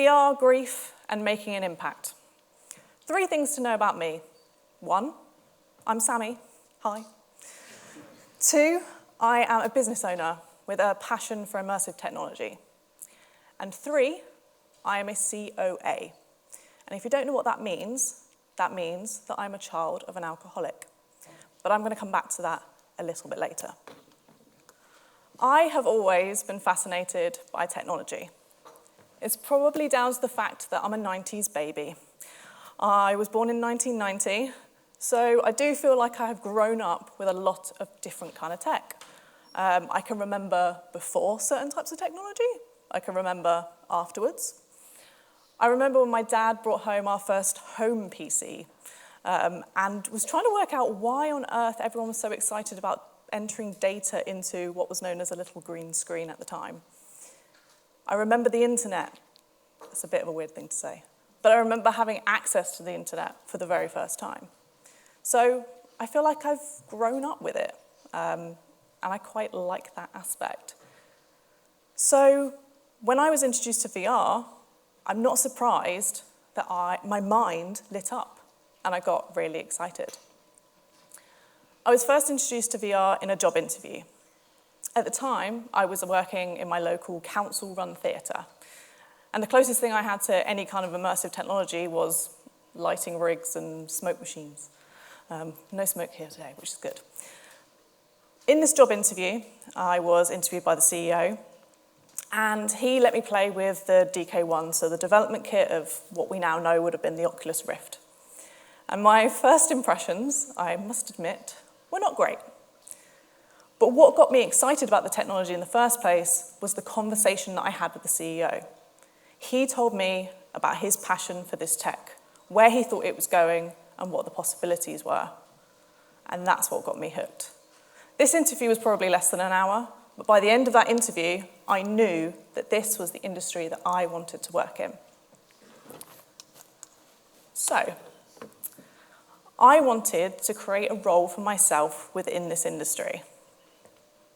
VR, grief, and making an impact. 3 things to know about me. 1, I'm Sammy. Hi. 2, I am a business owner with a passion for immersive technology. And 3, I am a COA. And if you don't know what that means that I'm a child of an alcoholic. But I'm going to come back to that a little bit later. I have always been fascinated by technology. It's probably down to the fact that I'm a 90s baby. I was born in 1990, so I do feel like I have grown up with a lot of different kind of tech. I can remember before certain types of technology. I can remember afterwards. I remember when my dad brought home our first home PC and was trying to work out why on earth everyone was so excited about entering data into what was known as a little green screen at the time. I remember the internet. It's a bit of a weird thing to say. But I remember having access to the internet for the very first time. So I feel like I've grown up with it, and I quite like that aspect. So when I was introduced to VR, I'm not surprised that my mind lit up, and I got really excited. I was first introduced to VR in a job interview. At the time, I was working in my local council-run theatre, and the closest thing I had to any kind of immersive technology was lighting rigs and smoke machines. No smoke here today, which is good. In this job interview, I was interviewed by the CEO, and he let me play with the DK1, so the development kit of what we now know would have been the Oculus Rift. And my first impressions, I must admit, were not great. But what got me excited about the technology in the first place was the conversation that I had with the CEO. He told me about his passion for this tech, where he thought it was going, and what the possibilities were. And that's what got me hooked. This interview was probably less than an hour, but by the end of that interview, I knew that this was the industry that I wanted to work in. So, I wanted to create a role for myself within this industry.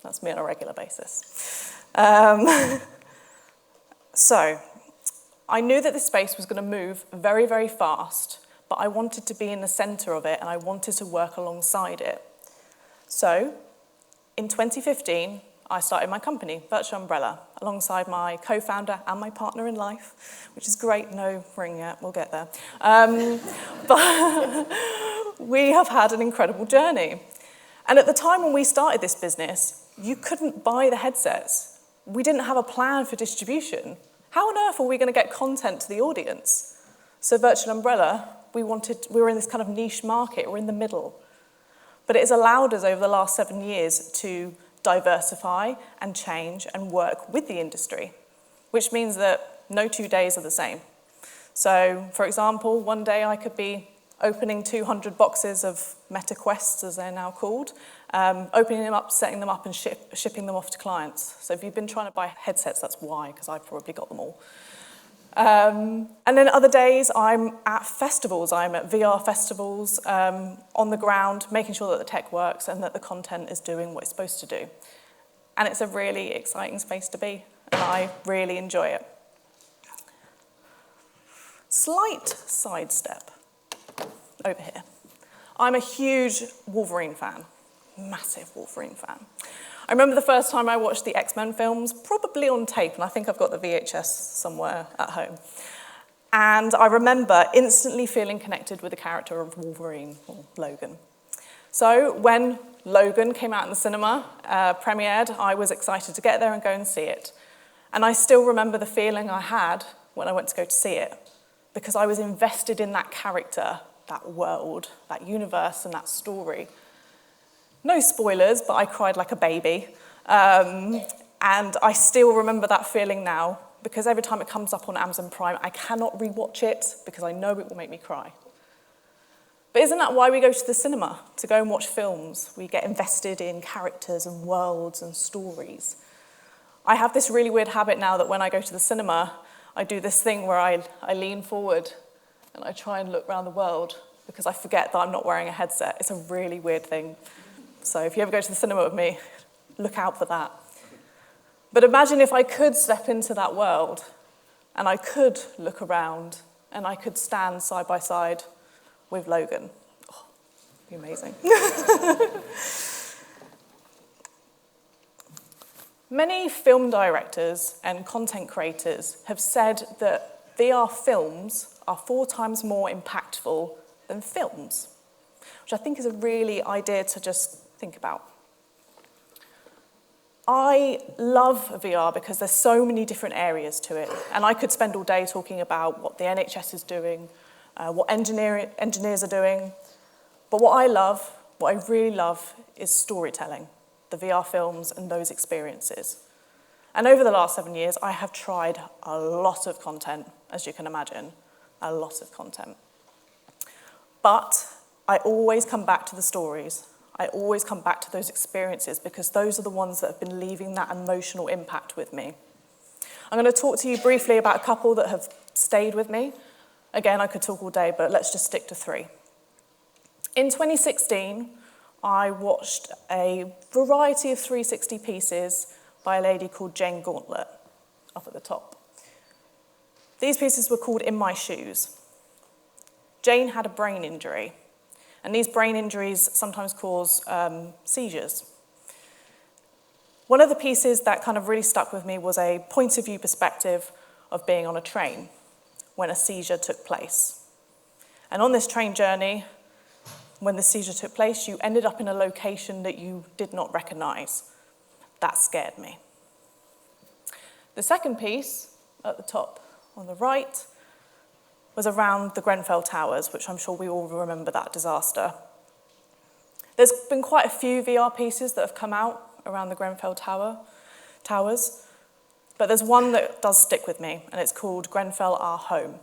That's me on a regular basis. So, I knew that this space was going to move very, very fast, but I wanted to be in the center of it, and I wanted to work alongside it. So, in 2015, I started my company, Virtual Umbrella, alongside my co-founder and my partner in life, which is great. No ring yet, we'll get there. But we have had an incredible journey. And at the time when we started this business, you couldn't buy the headsets. We didn't have a plan for distribution. How on earth are we going to get content to the audience? So Virtual Umbrella, we were in this kind of niche market, we're in the middle. But it has allowed us over the last 7 years to diversify and change and work with the industry, which means that no 2 days are the same. So, for example, one day I could be opening 200 boxes of Meta Quests, as they're now called, opening them up, setting them up, and shipping them off to clients. So if you've been trying to buy headsets, that's why, because I've probably got them all. And then other days, I'm at festivals. I'm at VR festivals, on the ground, making sure that the tech works and that the content is doing what it's supposed to do. And it's a really exciting space to be, and I really enjoy it. Slight sidestep over here. I'm a huge Wolverine fan, massive Wolverine fan. I remember the first time I watched the X-Men films, probably on tape, and I think I've got the VHS somewhere at home. And I remember instantly feeling connected with the character of Wolverine, or Logan. So when Logan came out in the cinema, premiered, I was excited to get there and go and see it. And I still remember the feeling I had when I went to go to see it, because I was invested in that character, that world, that universe, and that story. No spoilers, but I cried like a baby. And I still remember that feeling now, because every time it comes up on Amazon Prime, I cannot rewatch it because I know it will make me cry. But isn't that why we go to the cinema? To go and watch films. We get invested in characters and worlds and stories. I have this really weird habit now that when I go to the cinema, I do this thing where I lean forward and I try and look around the world because I forget that I'm not wearing a headset. It's a really weird thing. So if you ever go to the cinema with me, look out for that. But imagine if I could step into that world. and I could look around, and I could stand side by side with Logan. Oh, it'd be amazing. Many film directors and content creators have said that VR films are 4 times more impactful than films, which I think is a really idea to just think about. I love VR because there's so many different areas to it, and I could spend all day talking about what the NHS is doing, what engineers are doing, but what I really love is storytelling, the VR films and those experiences. And over the last 7 years, I have tried a lot of content, as you can imagine, a lot of content. But I always come back to the stories. I always come back to those experiences because those are the ones that have been leaving that emotional impact with me. I'm going to talk to you briefly about a couple that have stayed with me. Again, I could talk all day, but let's just stick to 3. In 2016, I watched a variety of 360 pieces by a lady called Jane Gauntlet, up at the top. These pieces were called In My Shoes. Jane had a brain injury, and these brain injuries sometimes cause seizures. One of the pieces that kind of really stuck with me was a point of view perspective of being on a train when a seizure took place. And on this train journey, when the seizure took place, you ended up in a location that you did not recognize. That scared me. The second piece, at the top on the right, was around the Grenfell Towers, which I'm sure we all remember that disaster. There's been quite a few VR pieces that have come out around the Grenfell Towers, but there's one that does stick with me, and it's called Grenfell Our Home.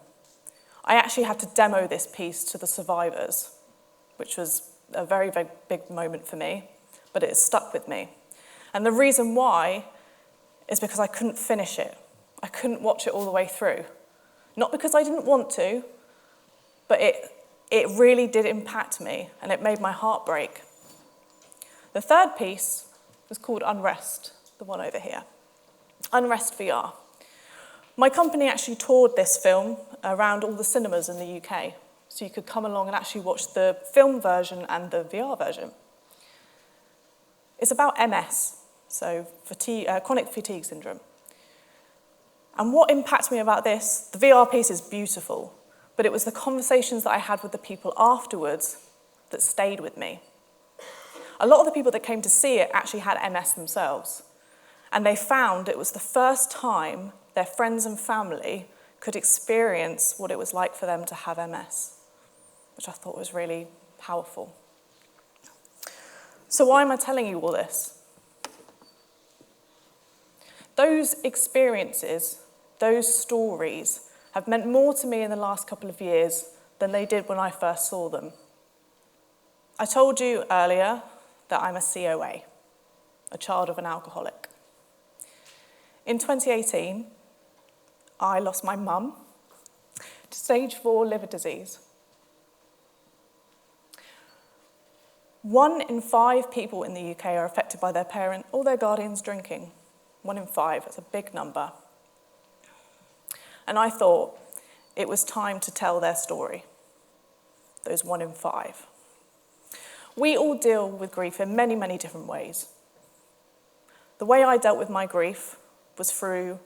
I actually had to demo this piece to the survivors, which was a very, very big moment for me, but it stuck with me. And the reason why is because I couldn't finish it. I couldn't watch it all the way through. Not because I didn't want to, but it really did impact me, and it made my heart break. The third piece was called Unrest, the one over here. Unrest VR. My company actually toured this film around all the cinemas in the UK, so you could come along and actually watch the film version and the VR version. It's about MS, so chronic fatigue syndrome. And what impacted me about this, the VR piece is beautiful, but it was the conversations that I had with the people afterwards that stayed with me. A lot of the people that came to see it actually had MS themselves, and they found it was the first time their friends and family could experience what it was like for them to have MS, which I thought was really powerful. So why am I telling you all this? Those experiences, those stories, have meant more to me in the last couple of years than they did when I first saw them. I told you earlier that I'm a COA, a child of an alcoholic. In 2018, I lost my mum to stage 4 liver disease. 1 in 5 people in the UK are affected by their parent or their guardians drinking. 1 in 5, that's a big number. And I thought it was time to tell their story, those 1 in 5. We all deal with grief in many, many different ways. The way I dealt with my grief was through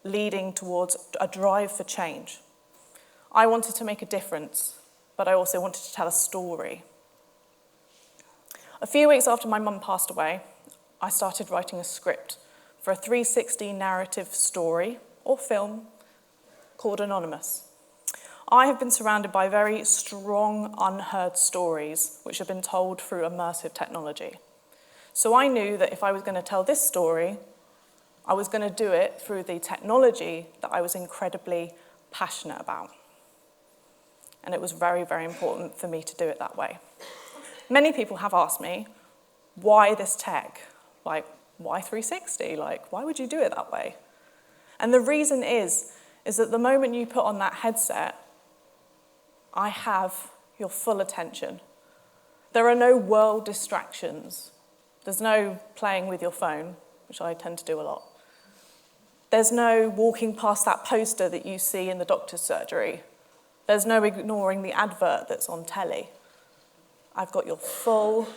leading towards a drive for change. I wanted to make a difference, but I also wanted to tell a story. A few weeks after my mum passed away, I started writing a script for a 360 narrative story or film called Anonymous. I have been surrounded by very strong, unheard stories which have been told through immersive technology. So I knew that if I was going to tell this story, I was going to do it through the technology that I was incredibly passionate about. And it was very, very important for me to do it that way. Many people have asked me, why this tech? Like, why 360? Like, why would you do it that way? And the reason is that the moment you put on that headset, I have your full attention. There are no world distractions. There's no playing with your phone, which I tend to do a lot. There's no walking past that poster that you see in the doctor's surgery. There's no ignoring the advert that's on telly. I've got your full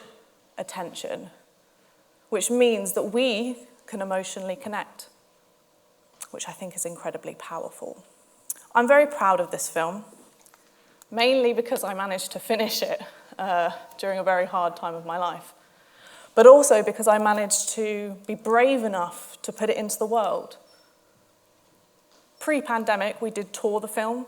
attention, which means that we can emotionally connect, which I think is incredibly powerful. I'm very proud of this film, mainly because I managed to finish it during a very hard time of my life, but also because I managed to be brave enough to put it into the world. Pre-pandemic, we did tour the film,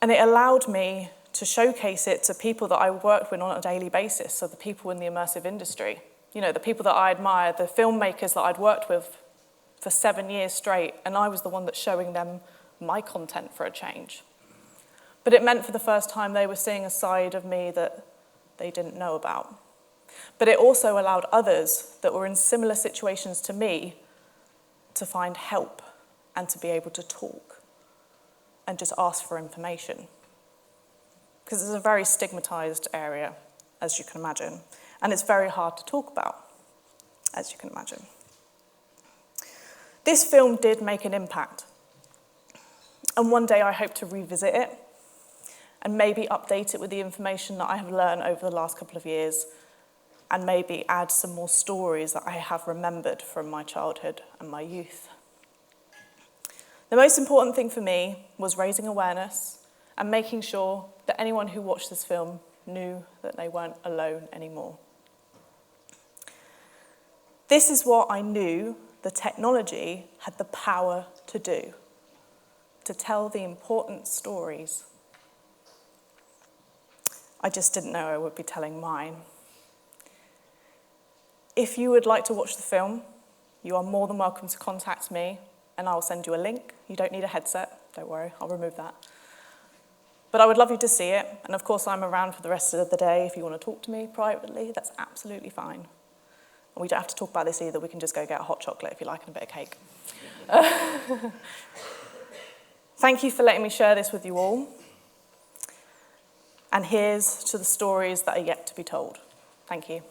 and it allowed me to showcase it to people that I worked with on a daily basis, so the people in the immersive industry. You know, the people that I admire, the filmmakers that I'd worked with for 7 years straight, and I was the one that's showing them my content for a change. But it meant for the first time they were seeing a side of me that they didn't know about. But it also allowed others that were in similar situations to me to find help and to be able to talk and just ask for information. Because it's a very stigmatized area, as you can imagine, and it's very hard to talk about, as you can imagine. This film did make an impact, and one day I hope to revisit it and maybe update it with the information that I have learned over the last couple of years, and maybe add some more stories that I have remembered from my childhood and my youth. The most important thing for me was raising awareness and making sure that anyone who watched this film knew that they weren't alone anymore. This is what I knew the technology had the power to do, to tell the important stories. I just didn't know I would be telling mine. If you would like to watch the film, you are more than welcome to contact me, and I'll send you a link. You don't need a headset, don't worry, I'll remove that. But I would love you to see it, and of course I'm around for the rest of the day if you want to talk to me privately, that's absolutely fine. And we don't have to talk about this either, we can just go get a hot chocolate if you like and a bit of cake. Thank you for letting me share this with you all. And here's to the stories that are yet to be told. Thank you.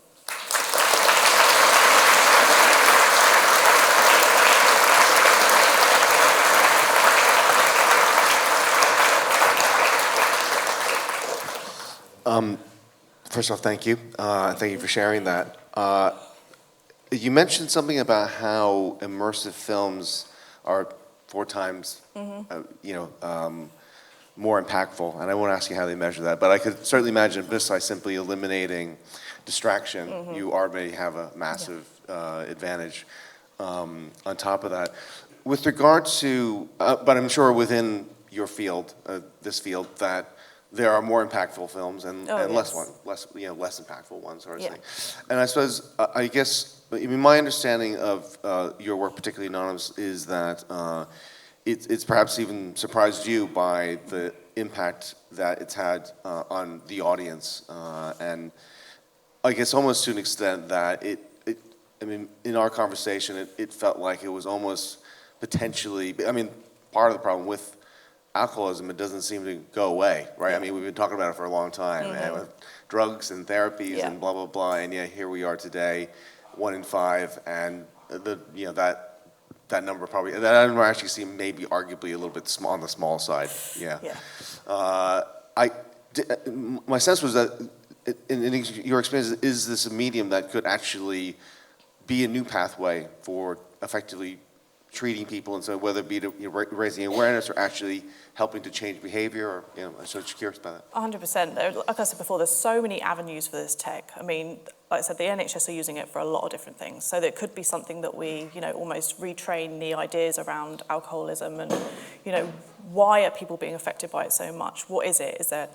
First off, thank you. Thank you for sharing that. You mentioned something about how immersive films are 4 times, more impactful. And I won't ask you how they measure that, but I could certainly imagine besides simply eliminating distraction, you already have a massive advantage on top of that. With regard to, but I'm sure within your field, this field, that there are more impactful films and less impactful ones, sort of thing. And I suppose, I guess, my understanding of your work, particularly Anonymous, is that it's perhaps even surprised you by the impact that it's had on the audience, and I guess almost to an extent that in our conversation, it felt like it was almost potentially, part of the problem with alcoholism, it doesn't seem to go away, right? We've been talking about it for a long time, and with drugs and therapies and blah, blah, blah, and yet here we are today, 1 in 5, and that number probably, that number actually seemed maybe arguably a little bit small, on the small side, my sense was that, in your experience, is this a medium that could actually be a new pathway for effectively treating people, and so whether it be to raising awareness or actually helping to change behavior, or I'm so curious about that. 100%. Like I said before, there's so many avenues for this tech. Like I said, the NHS are using it for a lot of different things. So there could be something that we, almost retrain the ideas around alcoholism and, why are people being affected by it so much? What is it? Is there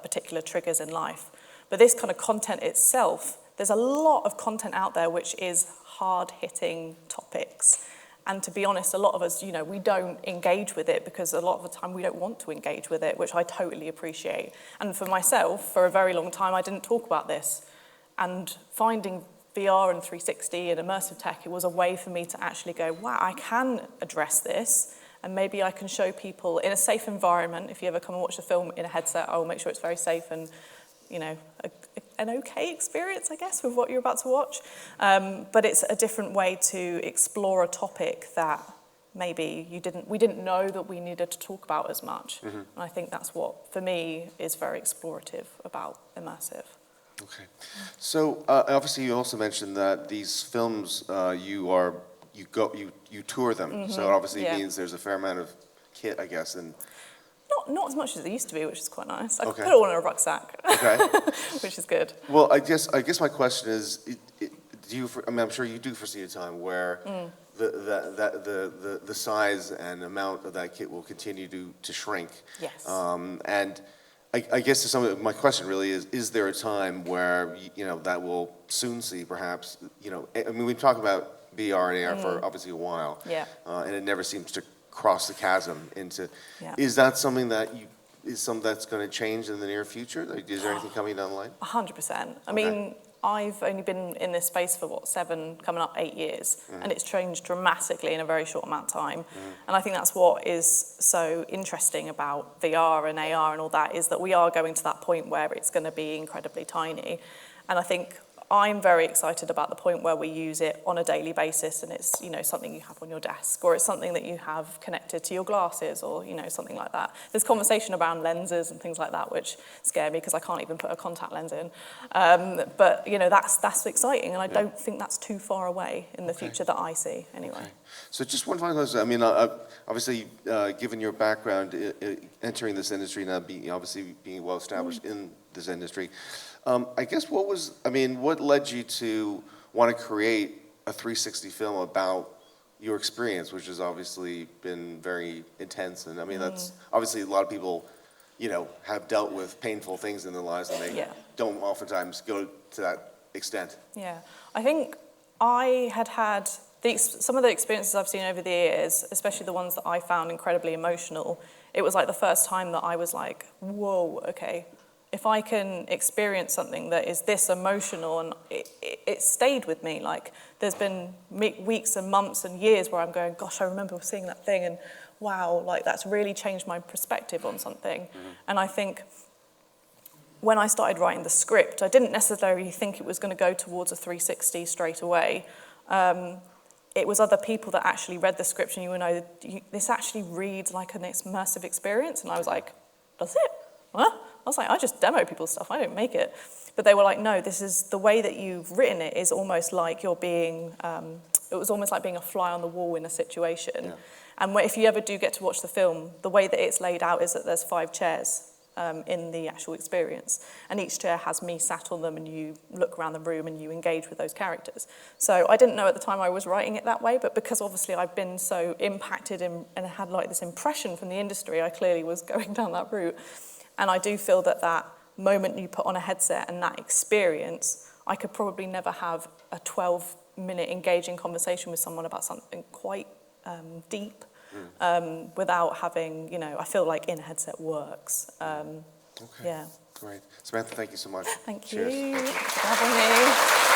particular triggers in life? But this kind of content itself, there's a lot of content out there which is hard-hitting topics. And to be honest, a lot of us, we don't engage with it because a lot of the time we don't want to engage with it, which I totally appreciate. And for myself, for a very long time, I didn't talk about this. And finding VR and 360 and immersive tech, it was a way for me to actually go, wow, I can address this. And maybe I can show people in a safe environment. If you ever come and watch a film in a headset, I will make sure it's very safe and, an okay experience, I guess, with what you're about to watch. But it's a different way to explore a topic that maybe we didn't know that we needed to talk about as much. Mm-hmm. And I think that's what, for me, is very explorative about immersive. Okay. So obviously you also mentioned that these films, you tour them. Mm-hmm. So it obviously means there's a fair amount of kit, I guess, and not as much as it used to be, which is quite nice. I could okay. put it all in a rucksack, okay. which is good. Well, I guess my question is, I'm sure you do foresee a time where the size and amount of that kit will continue to shrink. Yes. And I guess my question really is there a time where that will soon see perhaps I mean we've talked about VR and AR for obviously a while. Yeah. And it never seems to cross the chasm into. Yeah. Is that something that's going to change in the near future? Like, is there anything coming down the line? 100%. I mean, I've only been in this space for 7, coming up 8 years, and it's changed dramatically in a very short amount of time. And I think that's what is so interesting about VR and AR and all that, is that we are going to that point where it's going to be incredibly tiny. And I think I'm very excited about the point where we use it on a daily basis, and it's something you have on your desk, or it's something that you have connected to your glasses, or something like that. There's conversation around lenses and things like that, which scare me because I can't even put a contact lens in. But that's exciting, and I don't think that's too far away in the future that I see anyway. Okay. So just one final question. I mean, obviously, given your background entering this industry now, being well established in this industry. I guess what led you to want to create a 360 film about your experience, which has obviously been very intense, and I mean that's obviously a lot of people, have dealt with painful things in their lives, and they don't oftentimes go to that extent. Yeah, I think I had some of the experiences I've seen over the years, especially the ones that I found incredibly emotional. It was like the first time that I was like, whoa, okay. If I can experience something that is this emotional, and it stayed with me, like there's been weeks and months and years where I'm going, gosh, I remember seeing that thing, and wow, like that's really changed my perspective on something. And I think when I started writing the script, I didn't necessarily think it was going to go towards a 360 straight away. It was other people that actually read the script and this actually reads like an immersive experience. And I was like, does it? Huh? I was like, I just demo people's stuff, I don't make it. But they were like, no, this is the way that you've written it is almost like you're being, it was almost like being a fly on the wall in a situation. Yeah. And if you ever do get to watch the film, the way that it's laid out is that there's 5 chairs in the actual experience. And each chair has me sat on them, and you look around the room and you engage with those characters. So I didn't know at the time I was writing it that way, but because obviously I've been so impacted and had like this impression from the industry, I clearly was going down that route. And I do feel that moment you put on a headset and that experience, I could probably never have a 12-minute engaging conversation with someone about something quite deep without having, I feel like in a headset works. Okay. Yeah. Great. Samantha, thank you so much. Thank Cheers. you. Thank you for having me.